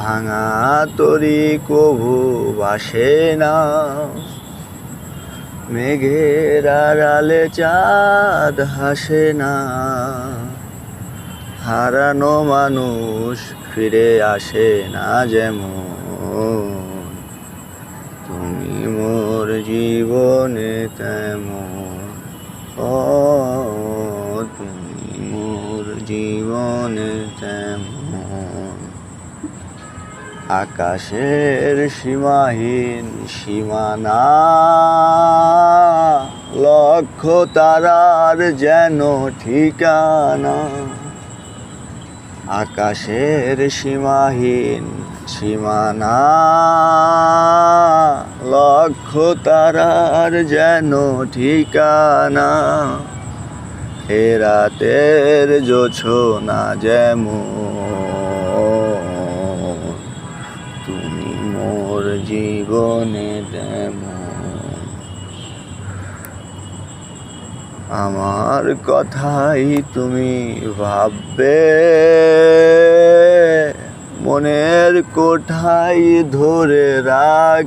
ভাঙা তরি কভু বাসে না, মেঘের আড়ালে চাঁদ হাসে না। হারানো মানুষ ফিরে আসে না যেমন, তুমি মোর জীবনে তেমন। ও তুমি মোর জীবনে তেমন। আকাশের সীমাহীন সীমানা, লক্ষ তারার যেন ঠিকানা। আকাশের সীমাহীন সীমানা, লক্ষ তারার যেন ঠিকানা। এ রাতের জোছনা যেমন, তুমি মোর জীবনে তেমন। আমার কথাই তুমি ভাববে, মনের কোঠায় ধরে রাখ।